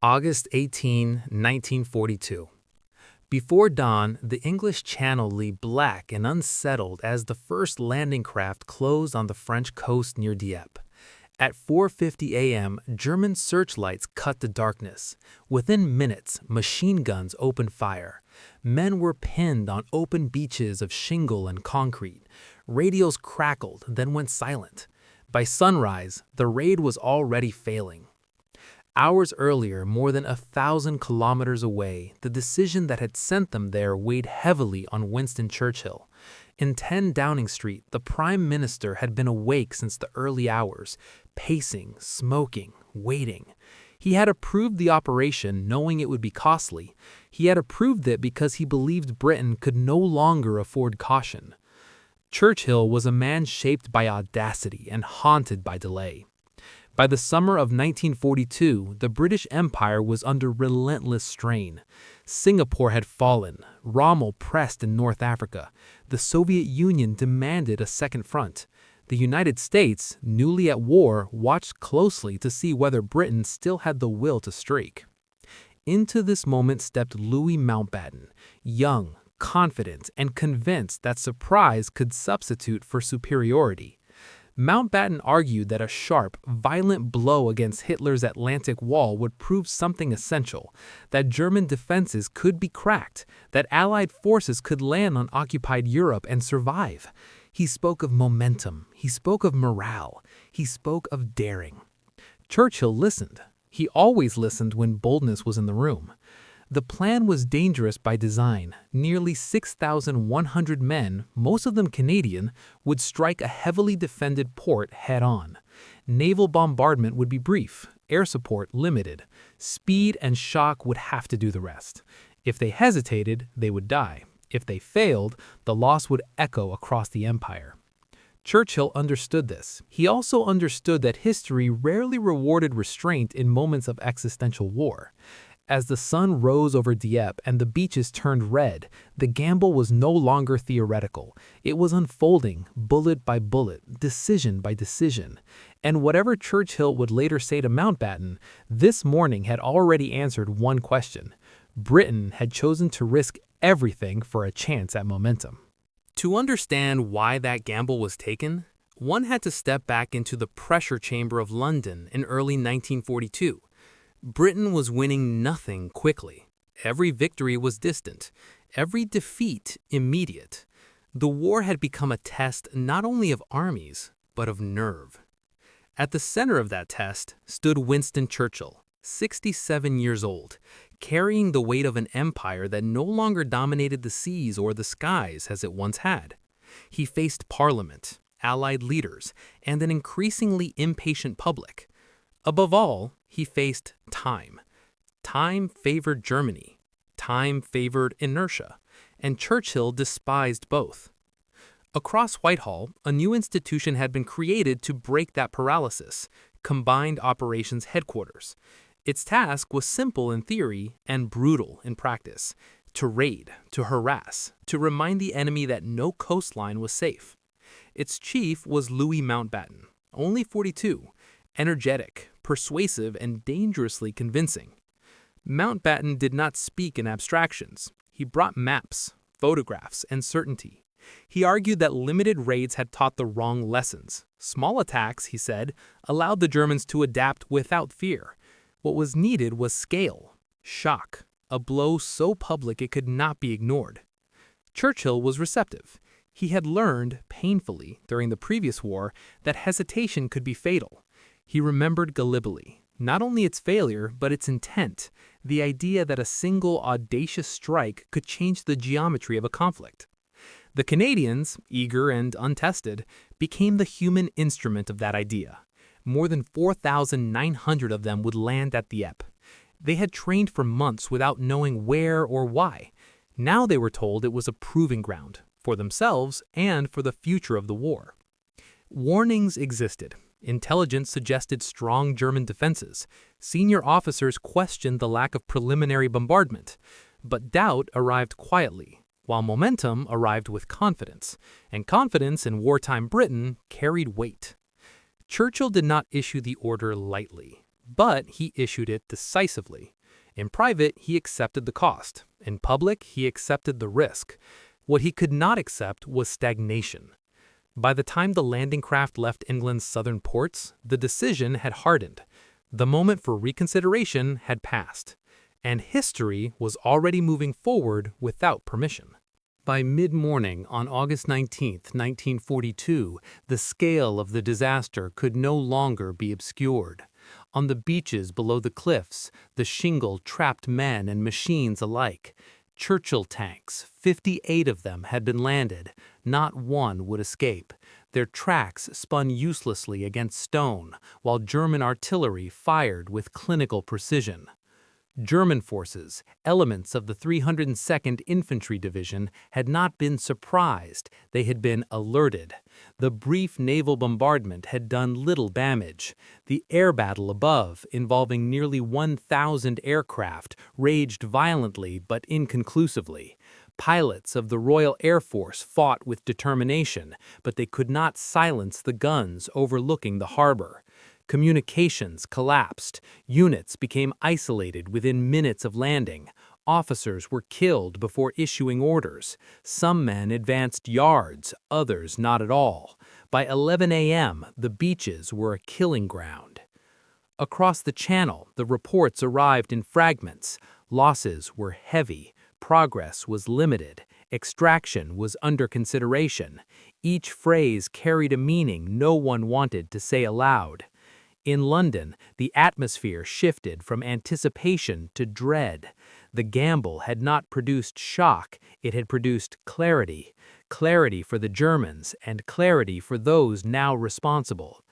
August 18, 1942. Before dawn, the English Channel lay black and unsettled as the first landing craft closed on the French coast near Dieppe. At 4:50 a.m., German searchlights cut the darkness. Within minutes, machine guns opened fire. Men were pinned on open beaches of shingle and concrete. Radios crackled, then went silent. By sunrise, the raid was already failing. Hours earlier, more than 1,000 kilometers away, the decision that had sent them there weighed heavily on Winston Churchill. In 10 Downing Street, the Prime Minister had been awake since the early hours, pacing, smoking, waiting. He had approved the operation knowing it would be costly. He had approved it because he believed Britain could no longer afford caution. Churchill was a man shaped by audacity and haunted by delay. By the summer of 1942, the British Empire was under relentless strain. Singapore had fallen, Rommel pressed in North Africa, the Soviet Union demanded a second front. The United States, newly at war, watched closely to see whether Britain still had the will to strike. Into this moment stepped Louis Mountbatten, young, confident, and convinced that surprise could substitute for superiority. Mountbatten argued that a sharp, violent blow against Hitler's Atlantic Wall would prove something essential, that German defenses could be cracked, that Allied forces could land on occupied Europe and survive. He spoke of momentum, he spoke of morale, he spoke of daring. Churchill listened. He always listened when boldness was in the room. The plan was dangerous by design. Nearly 6,100 men, most of them Canadian, would strike a heavily defended port head-on. Naval bombardment would be brief, air support limited. Speed and shock would have to do the rest. If they hesitated, they would die. If they failed, the loss would echo across the empire. Churchill understood this. He also understood that history rarely rewarded restraint in moments of existential war. As the sun rose over Dieppe and the beaches turned red, the gamble was no longer theoretical. It was unfolding, bullet by bullet, decision by decision. And whatever Churchill would later say to Mountbatten, this morning had already answered one question. Britain had chosen to risk everything for a chance at momentum. To understand why that gamble was taken, one had to step back into the pressure chamber of London in early 1942. Britain was winning nothing quickly. Every victory was distant, every defeat immediate. The war had become a test not only of armies, but of nerve. At the center of that test stood Winston Churchill, 67 years old, carrying the weight of an empire that no longer dominated the seas or the skies as it once had. He faced Parliament, Allied leaders, and an increasingly impatient public. Above all, he faced time. Time favored Germany. Time favored inertia. And Churchill despised both. Across Whitehall, a new institution had been created to break that paralysis, Combined Operations Headquarters. Its task was simple in theory and brutal in practice: to raid, to harass, to remind the enemy that no coastline was safe. Its chief was Louis Mountbatten, only 42, energetic, persuasive, and dangerously convincing. Mountbatten did not speak in abstractions. He brought maps, photographs, and certainty. He argued that limited raids had taught the wrong lessons. Small attacks, he said, allowed the Germans to adapt without fear. What was needed was scale, shock, a blow so public it could not be ignored. Churchill was receptive. He had learned, painfully, during the previous war, that hesitation could be fatal. He remembered Gallipoli, not only its failure, but its intent, the idea that a single audacious strike could change the geometry of a conflict. The Canadians, eager and untested, became the human instrument of that idea. More than 4,900 of them would land at Dieppe. They had trained for months without knowing where or why. Now they were told it was a proving ground, for themselves and for the future of the war. Warnings existed. Intelligence suggested strong German defenses. Senior officers questioned the lack of preliminary bombardment. But doubt arrived quietly, while momentum arrived with confidence. And confidence in wartime Britain carried weight. Churchill did not issue the order lightly. but he issued it decisively. In private, he accepted the cost. In public, he accepted the risk. What he could not accept was stagnation. By the time the landing craft left England's southern ports, the decision had hardened. The moment for reconsideration had passed, and history was already moving forward without permission. By mid-morning on August 19, 1942, the scale of the disaster could no longer be obscured. On the beaches below the cliffs, the shingle trapped men and machines alike. Churchill tanks, 58 of them, had been landed. Not one would escape. Their tracks spun uselessly against stone, while German artillery fired with clinical precision. German forces, elements of the 302nd Infantry Division, had not been surprised, they had been alerted. The brief naval bombardment had done little damage. The air battle above, involving nearly 1,000 aircraft, raged violently but inconclusively. Pilots of the Royal Air Force fought with determination, but they could not silence the guns overlooking the harbor. Communications collapsed. Units became isolated within minutes of landing. Officers were killed before issuing orders. Some men advanced yards, others not at all. By 11 a.m., the beaches were a killing ground. Across the channel, the reports arrived in fragments. Losses were heavy. Progress was limited. Extraction was under consideration. Each phrase carried a meaning no one wanted to say aloud. In London, the atmosphere shifted from anticipation to dread. The gamble had not produced shock, it had produced clarity. Clarity for the Germans and clarity for those now responsible.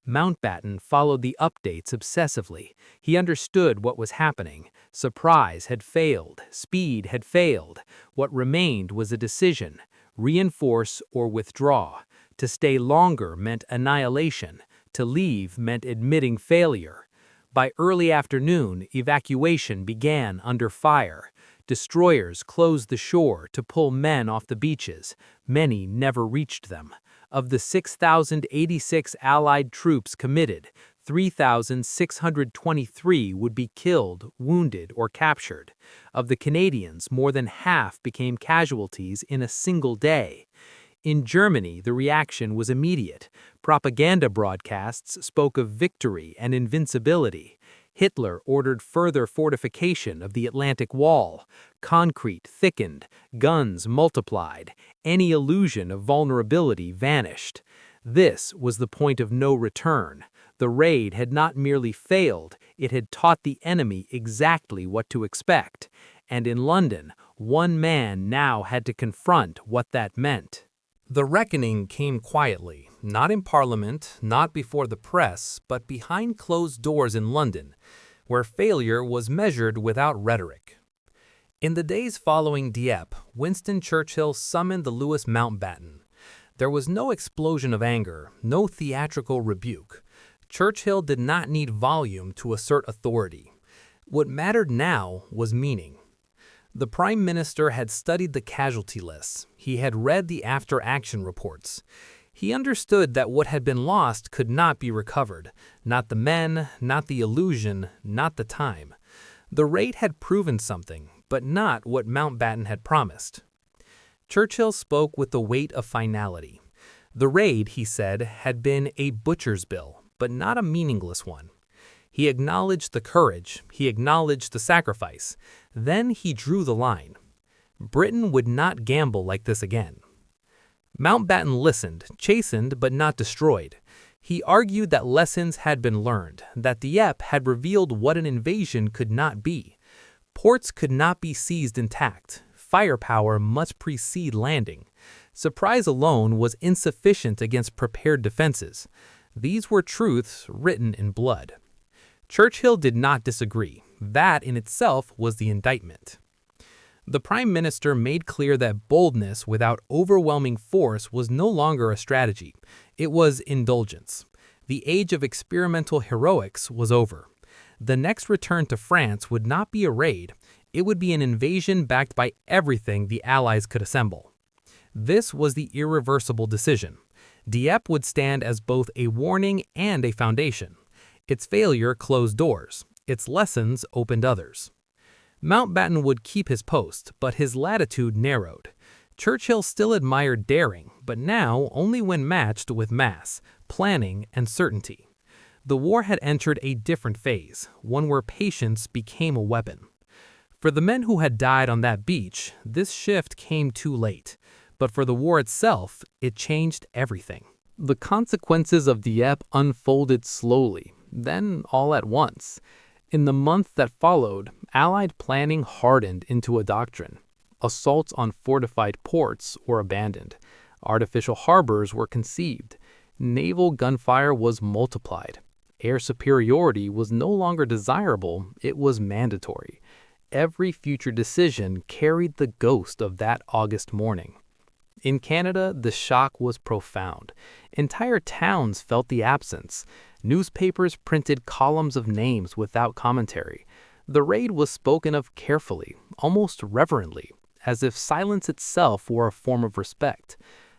Mountbatten followed the updates obsessively. He understood what was happening. Surprise had failed. Speed had failed. What remained was a decision: reinforce or withdraw. To stay longer meant annihilation. To leave meant admitting failure. By early afternoon, evacuation began under fire. Destroyers closed the shore to pull men off the beaches. Many never reached them. Of the 6,086 Allied troops committed, 3,623 would be killed, wounded, or captured. Of the Canadians, more than half became casualties in a single day. In Germany, the reaction was immediate. Propaganda broadcasts spoke of victory and invincibility. Hitler ordered further fortification of the Atlantic Wall. Concrete thickened, guns multiplied. Any illusion of vulnerability vanished. This was the point of no return. The raid had not merely failed, it had taught the enemy exactly what to expect. And in London, one man now had to confront what that meant. The reckoning came quietly, not in Parliament, not before the press, but behind closed doors in London, where failure was measured without rhetoric. In the days following Dieppe, Winston Churchill summoned the Louis Mountbatten. There was no explosion of anger, no theatrical rebuke. Churchill did not need volume to assert authority. What mattered now was meaning. The Prime Minister had studied the casualty lists. He had read the after-action reports. He understood that what had been lost could not be recovered. Not the men, not the illusion, not the time. The raid had proven something, but not what Mountbatten had promised. Churchill spoke with the weight of finality. The raid, he said, had been a butcher's bill, but not a meaningless one. He acknowledged the courage, he acknowledged the sacrifice. Then he drew the line. Britain would not gamble like this again. Mountbatten listened, chastened but not destroyed. He argued that lessons had been learned, that Dieppe had revealed what an invasion could not be. Ports could not be seized intact. Firepower must precede landing. Surprise alone was insufficient against prepared defenses. These were truths written in blood. Churchill did not disagree. That in itself was the indictment. The Prime Minister made clear that boldness without overwhelming force was no longer a strategy. It was indulgence. The age of experimental heroics was over. The next return to France would not be a raid. It would be an invasion backed by everything the Allies could assemble. This was the irreversible decision. Dieppe would stand as both a warning and a foundation. Its failure closed doors. Its lessons opened others. Mountbatten would keep his post, but his latitude narrowed. Churchill still admired daring, but now only when matched with mass, planning, and certainty. The war had entered a different phase, one where patience became a weapon. For the men who had died on that beach, this shift came too late. But for the war itself, it changed everything. The consequences of Dieppe unfolded slowly, then all at once. In the month that followed, Allied planning hardened into a doctrine. Assaults on fortified ports were abandoned. Artificial harbors were conceived. Naval gunfire was multiplied. Air superiority was no longer desirable, it was mandatory. Every future decision carried the ghost of that August morning. In Canada, the shock was profound. Entire towns felt the absence. Newspapers printed columns of names without commentary. The raid was spoken of carefully, almost reverently, as if silence itself were a form of respect.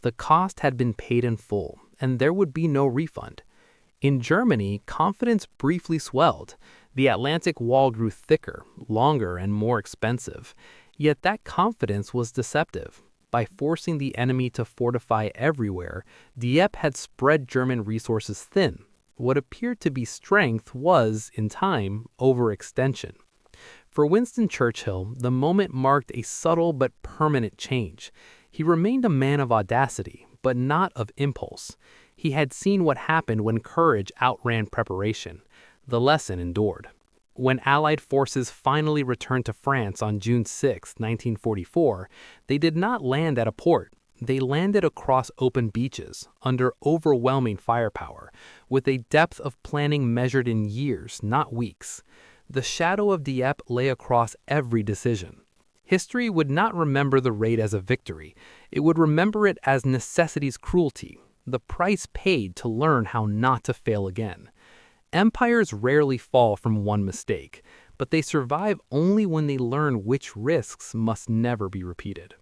The cost had been paid in full, and there would be no refund. In Germany, confidence briefly swelled. The Atlantic Wall grew thicker, longer, and more expensive. Yet that confidence was deceptive. By forcing the enemy to fortify everywhere, Dieppe had spread German resources thin. What appeared to be strength was, in time, overextension. For Winston Churchill, the moment marked a subtle but permanent change. He remained a man of audacity, but not of impulse. He had seen what happened when courage outran preparation. The lesson endured. When Allied forces finally returned to France on June 6, 1944, they did not land at a port. They landed across open beaches, under overwhelming firepower, with a depth of planning measured in years, not weeks. The shadow of Dieppe lay across every decision. History would not remember the raid as a victory. It would remember it as necessity's cruelty, the price paid to learn how not to fail again. Empires rarely fall from one mistake, but they survive only when they learn which risks must never be repeated.